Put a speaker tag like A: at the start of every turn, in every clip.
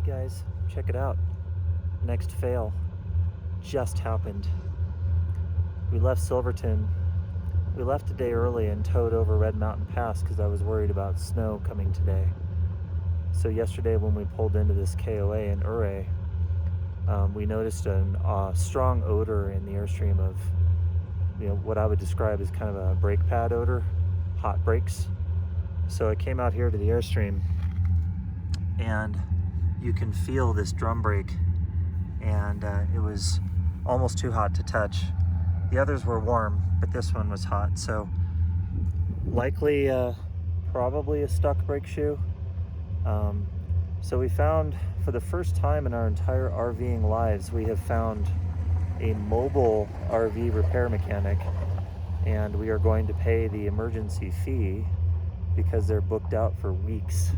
A: guys, check it out. Next fail just happened. We left Silverton. We left a day early and towed over Red Mountain Pass because I was worried about snow coming today. So yesterday when we pulled into this KOA in Ouray, we noticed a strong odor in the Airstream of, what I would describe as kind of a brake pad odor, hot brakes. So I came out here to the Airstream and you can feel this drum brake, and it was almost too hot to touch. The others were warm, but this one was hot. So likely probably a stuck brake shoe. So we found, for the first time in our entire RVing lives, we have found a mobile RV repair mechanic, and we are going to pay the emergency fee because they're booked out for weeks.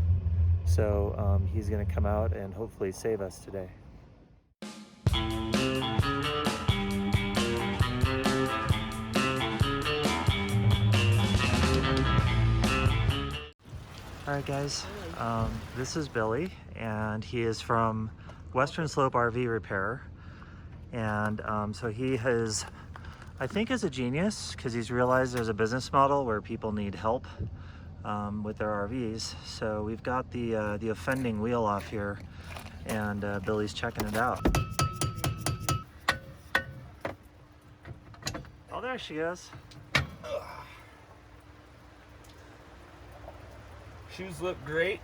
A: So he's going to come out and hopefully save us today. All right, guys, this is Billy, and he is from Western Slope RV Repair. And so he has, I think, is a genius because he's realized there's a business model where people need help with their RVs. So we've got the offending wheel off here, and Billy's checking it out. Oh, there she is.
B: Shoes look great.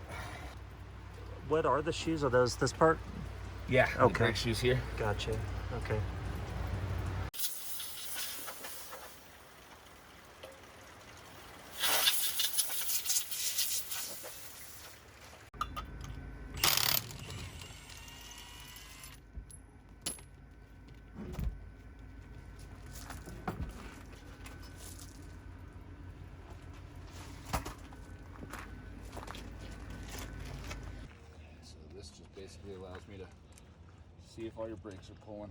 A: What are the shoes? Are those this part?
B: Yeah,
A: okay.
B: The brake shoes here.
A: Gotcha. Okay.
B: Basically allows me to see if all your brakes are pulling.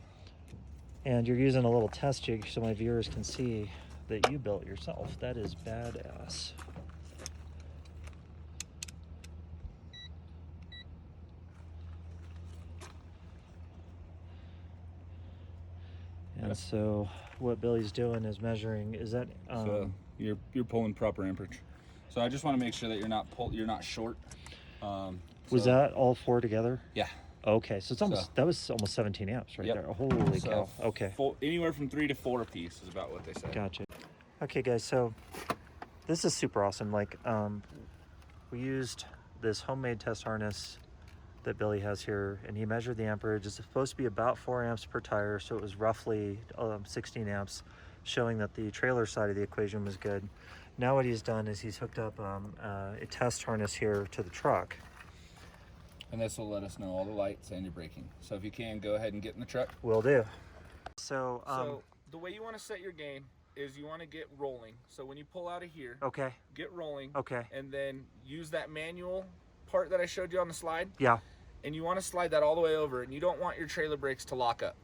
A: And you're using a little test jig so my viewers can see that you built yourself. That is badass. And so what Billy's doing is measuring, is that
B: so you're pulling proper amperage. So I just want to make sure that you're not short.
A: Was that all four together?
B: Yeah.
A: Okay, so it's almost that was almost 17 amps right there. Holy cow. Okay.
B: Anywhere from 3 to 4 a piece is about what they say.
A: Gotcha. Okay, guys, so this is super awesome. Like, we used this homemade test harness that Billy has here, and he measured the amperage. It's supposed to be about 4 amps per tire, so it was roughly 16 amps, showing that the trailer side of the equation was good. Now what he's done is he's hooked up a test harness here to the truck.
B: And this will let us know all the lights and your braking. So if you can, go ahead and get in the truck.
A: Will do. So
B: the way you want to set your gain is you want to get rolling. So when you pull out of here,
A: okay,
B: get rolling.
A: Okay.
B: And then use that manual part that I showed you on the slide.
A: Yeah.
B: And you want to slide that all the way over, and you don't want your trailer brakes to lock up.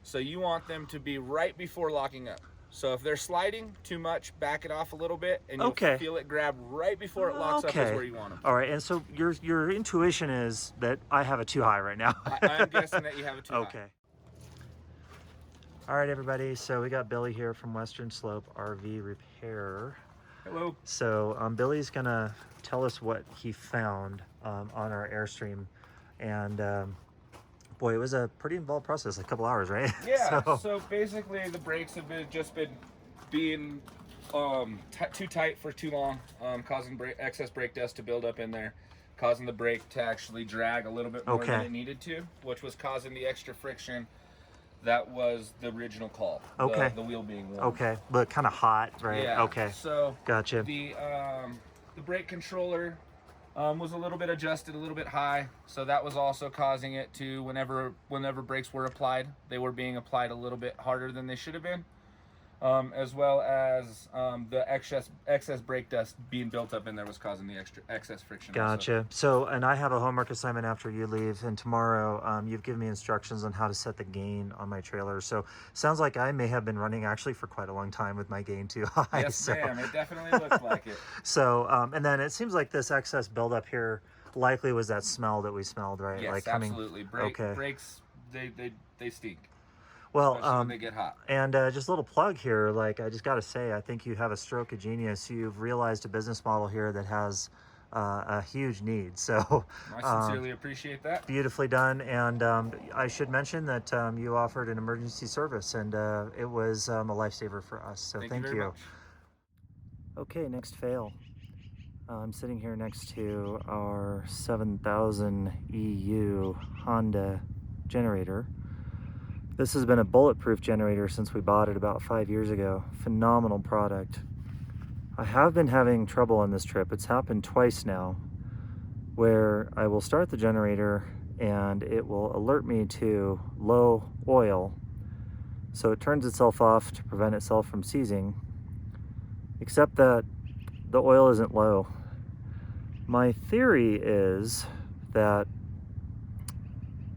B: So you want them to be right before locking up. So if they're sliding too much, back it off a little bit, and you'll feel it grab right before it locks up is where you want them.
A: All right, and so your intuition is that I have it too high right now.
B: I'm guessing that you have it too high.
A: Okay. All right, everybody, so we got Billy here from Western Slope RV Repair.
B: Hello.
A: So Billy's gonna tell us what he found on our Airstream, and boy, it was a pretty involved process, a couple hours, right?
B: Yeah, so basically the brakes have been being too tight for too long, causing excess brake dust to build up in there, causing the brake to actually drag a little bit more than it needed to, which was causing the extra friction. That was the original call.
A: Okay.
B: The wheel being warm.
A: Okay, but kind of hot, right?
B: Yeah.
A: Okay.
B: So
A: gotcha.
B: The brake controller was a little bit adjusted, a little bit high, so that was also causing it to, whenever brakes were applied, they were being applied a little bit harder than they should have been, as well as the excess brake dust being built up in there was causing the excess friction.
A: Gotcha.
B: Also.
A: So, and I have a homework assignment after you leave, and tomorrow you've given me instructions on how to set the gain on my trailer. So sounds like I may have been running actually for quite a long time with my gain too high.
B: Yes, ma'am. It definitely looks like it.
A: So, and then it seems like this excess buildup here likely was that smell that we smelled, right?
B: Yes,
A: Like coming.
B: absolutely.
A: Okay.
B: Brakes, they stink.
A: Well,
B: Especially when they get hot.
A: and just a little plug here. Like, I just got to say, I think you have a stroke of genius. You've realized a business model here that has a huge need. So,
B: I sincerely appreciate that.
A: Beautifully done. And I should mention that you offered an emergency service, and it was a lifesaver for us. So thank
B: you very much.
A: Okay, next fail. I'm sitting here next to our 7000 EU Honda generator. This has been a bulletproof generator since we bought it about 5 years ago. Phenomenal product. I have been having trouble on this trip. It's happened twice now, where I will start the generator and it will alert me to low oil. So it turns itself off to prevent itself from seizing, except that the oil isn't low. My theory is that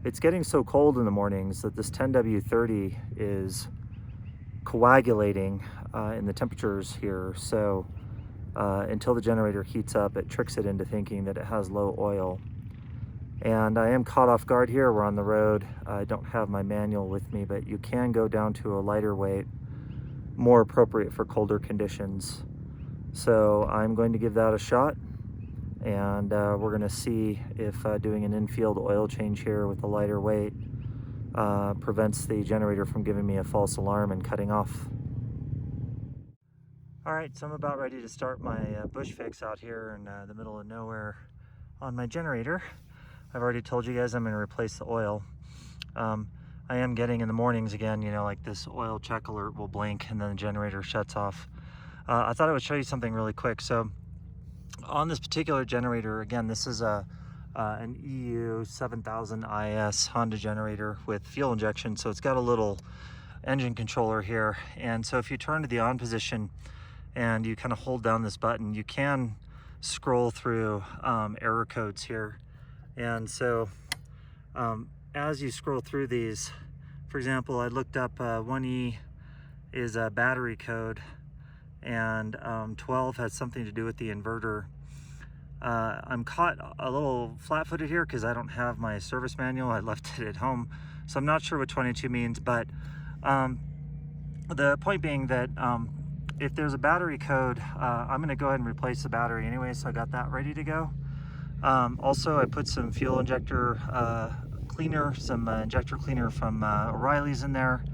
A: it's getting so cold in the mornings that this 10W30 is coagulating in the temperatures here. So until the generator heats up, it tricks it into thinking that it has low oil. And I am caught off guard here. We're on the road. I don't have my manual with me, but you can go down to a lighter weight, more appropriate for colder conditions. So I'm going to give that a shot. And we're going to see if doing an in-field oil change here with a lighter weight prevents the generator from giving me a false alarm and cutting off. All right, so I'm about ready to start my bush fix out here in the middle of nowhere on my generator. I've already told you guys I'm going to replace the oil. I am getting in the mornings again, you know, like this oil check alert will blink and then the generator shuts off. I thought I would show you something really quick. So on this particular generator, again, this is an EU 7000 IS Honda generator with fuel injection. So it's got a little engine controller here. And so if you turn to the on position and you kind of hold down this button, you can scroll through error codes here. And so as you scroll through these, for example, I looked up 1E is a battery code, and 12 has something to do with the inverter. I'm caught a little flat-footed here because I don't have my service manual. I left it at home, so I'm not sure what 22 means, but the point being that if there's a battery code, I'm going to go ahead and replace the battery anyway, so I got that ready to go. Also, I put some fuel injector cleaner, some injector cleaner from O'Reilly's in there.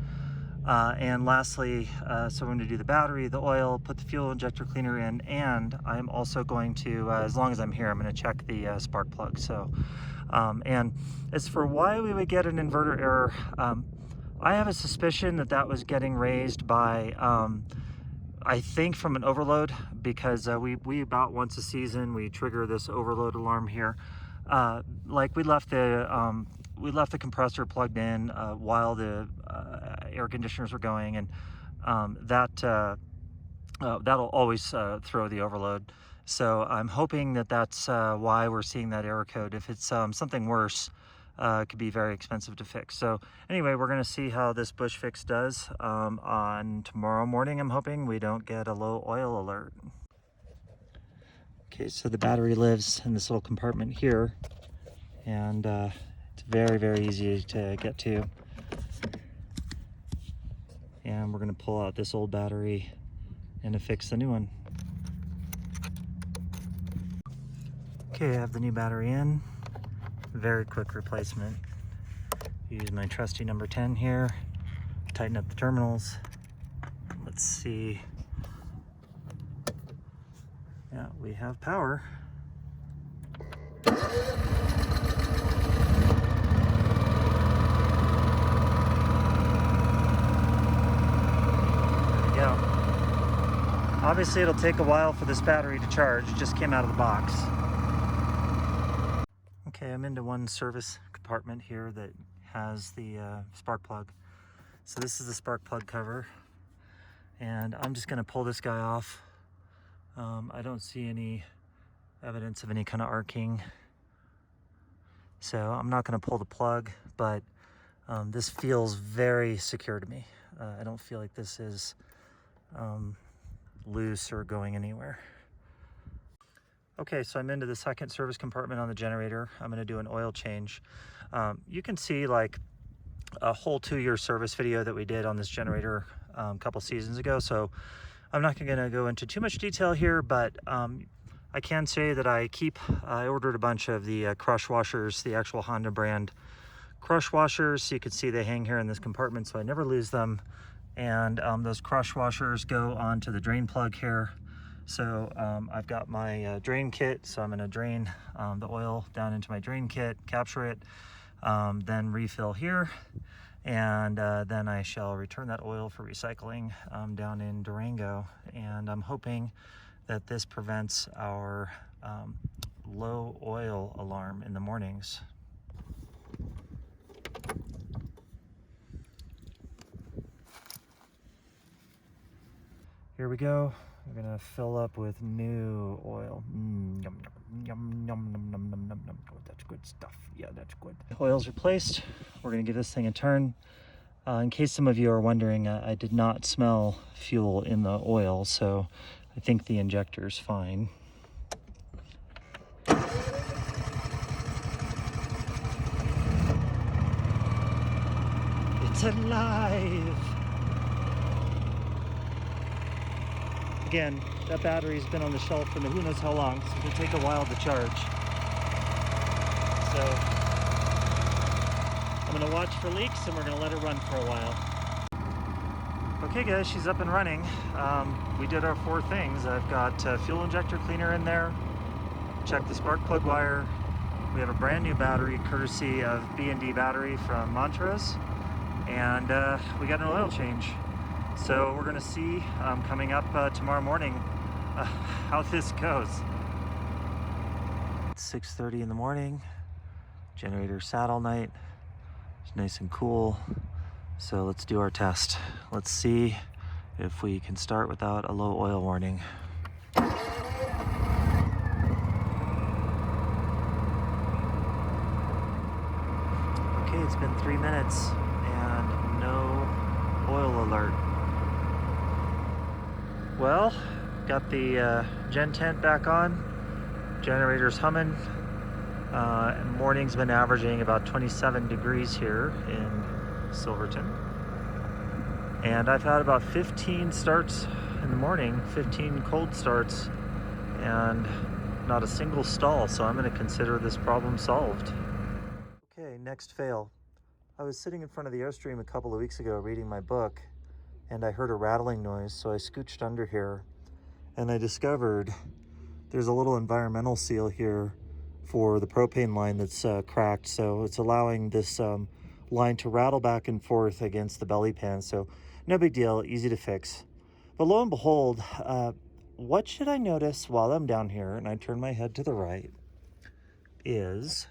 A: And lastly, so I'm going to do the battery, the oil, put the fuel injector cleaner in, and I'm also going to, as long as I'm here, I'm going to check the spark plug. So, and as for why we would get an inverter error, I have a suspicion that that was getting raised by, I think from an overload, because we about once a season, we trigger this overload alarm here. Like we left the compressor plugged in while the air conditioners were going, and that'll always throw the overload. So I'm hoping that that's why we're seeing that error code. If it's something worse, it could be very expensive to fix. So anyway, we're going to see how this bush fix does on tomorrow morning. I'm hoping we don't get a low oil alert. Okay, so the battery lives in this little compartment here, and it's very, very easy to get to. And we're going to pull out this old battery and affix the new one. Okay, I have the new battery in. Very quick replacement. Use my trusty number 10 here. Tighten up the terminals. Let's see. Yeah, we have power. There we go. Obviously it'll take a while for this battery to charge. It just came out of the box. Okay, I'm into one service compartment here that has the spark plug. So this is the spark plug cover, and I'm just going to pull this guy off. I don't see any evidence of any kind of arcing, so I'm not going to pull the plug, but this feels very secure to me. I don't feel like this is loose or going anywhere. Okay, so I'm into the second service compartment on the generator. I'm going to do an oil change. You can see like a whole 2-year service video that we did on this generator a couple seasons ago, so I'm not going to go into too much detail here, but I can say that I ordered a bunch of the crush washers, the actual Honda brand crush washers. So you can see they hang here in this compartment, so I never lose them. And those crush washers go onto the drain plug here. So I've got my drain kit, so I'm going to drain the oil down into my drain kit, capture it, then refill here, and then I shall return that oil for recycling down in Durango. And I'm hoping that this prevents our low oil alarm in the mornings. Here we go. We're gonna fill up with new oil. Yum, yum, yum, yum, yum, yum, yum, yum. Oh, that's good stuff. Yeah, that's good. Oil's replaced. We're gonna give this thing a turn. In case some of you are wondering, I did not smell fuel in the oil, so I think the injector's fine. It's alive! Again, that battery's been on the shelf for who knows how long, so it'll take a while to charge. So I'm gonna watch for leaks and we're gonna let it run for a while. Okay guys, she's up and running. We did our 4 things. I've got fuel injector cleaner in there, check the spark plug wire. We have a brand new battery courtesy of B&D battery from Montrose, and we got an oil change. So we're gonna see coming up tomorrow morning how this goes. It's 6:30 in the morning. Generator sat all night. It's nice and cool. So let's do our test. Let's see if we can start without a low oil warning. Okay, it's been 3 minutes and no oil alert. Well, got the gen tent back on. Generator's humming. Morning's been averaging about 27 degrees here in Silverton. And I've had about 15 starts in the morning, 15 cold starts, and not a single stall, so I'm going to consider this problem solved. Okay, next fail. I was sitting in front of the Airstream a couple of weeks ago reading my book, and I heard a rattling noise, so I scooched under here, and I discovered there's a little environmental seal here for the propane line that's cracked, so it's allowing this line to rattle back and forth against the belly pan, so no big deal, easy to fix. But lo and behold, what should I notice while I'm down here, and I turn my head to the right, is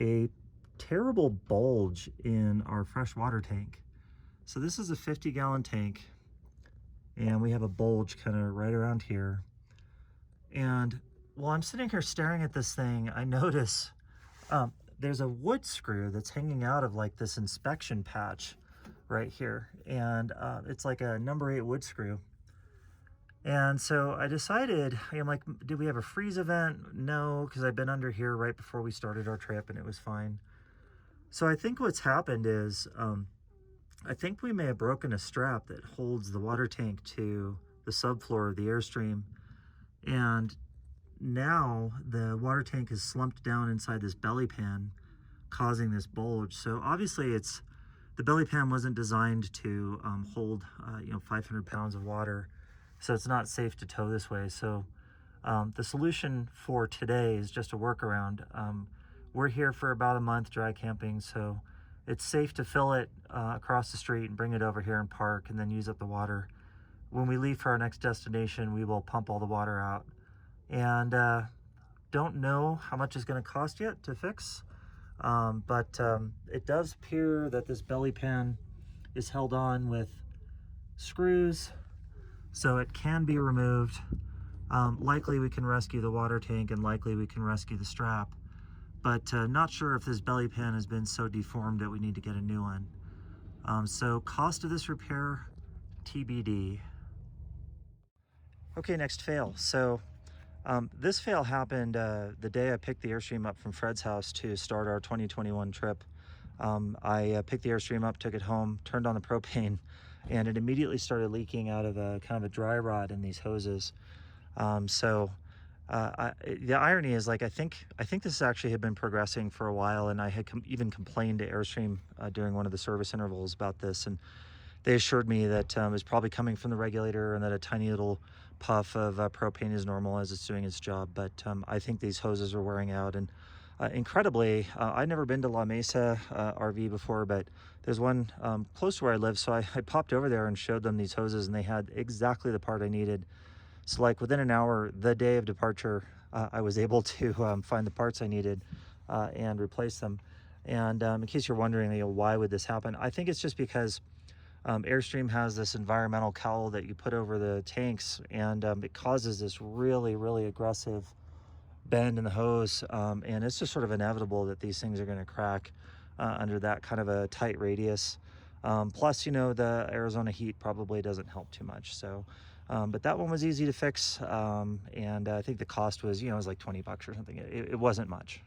A: a terrible bulge in our fresh water tank. So this is a 50-gallon tank, and we have a bulge kind of right around here. And while I'm sitting here staring at this thing, I notice there's a wood screw that's hanging out of like this inspection patch right here. And it's like a number 8 wood screw. And so I decided, I'm like, did we have a freeze event? No, because I've been under here right before we started our trip and it was fine. So I think what's happened is, I think we may have broken a strap that holds the water tank to the subfloor of the Airstream. And now the water tank is slumped down inside this belly pan, causing this bulge. So obviously the belly pan wasn't designed to hold 500 pounds of water. So it's not safe to tow this way. So the solution for today is just a workaround. We're here for about a month dry camping, so it's safe to fill it across the street and bring it over here and park and then use up the water. When we leave for our next destination, we will pump all the water out. And don't know how much it's going to cost yet to fix, but it does appear that this belly pan is held on with screws, so it can be removed. Likely we can rescue the water tank and likely we can rescue the strap. But not sure if this belly pan has been so deformed that we need to get a new one. So cost of this repair, TBD. Okay, next fail. So This fail happened the day I picked the Airstream up from Fred's house to start our 2021 trip. I picked the Airstream up, took it home, turned on the propane, and it immediately started leaking out of a kind of a dry rod in these hoses. The irony is, like, I think this actually had been progressing for a while, and I had even complained to Airstream during one of the service intervals about this, and they assured me that it was probably coming from the regulator and that a tiny little puff of propane is normal as it's doing its job. But I think these hoses are wearing out, and incredibly, I've never been to La Mesa RV before, but there's one close to where I live, so I popped over there and showed them these hoses, and they had exactly the part I needed. So, like, within an hour, the day of departure, I was able to find the parts I needed and replace them. And in case you're wondering, you know, why would this happen, I think it's just because Airstream has this environmental cowl that you put over the tanks, and it causes this really, really aggressive bend in the hose, and it's just sort of inevitable that these things are going to crack under that kind of a tight radius. Plus, you know, the Arizona heat probably doesn't help too much. So, but that one was easy to fix, and I think the cost was, you know, it was like $20 or something. It wasn't much.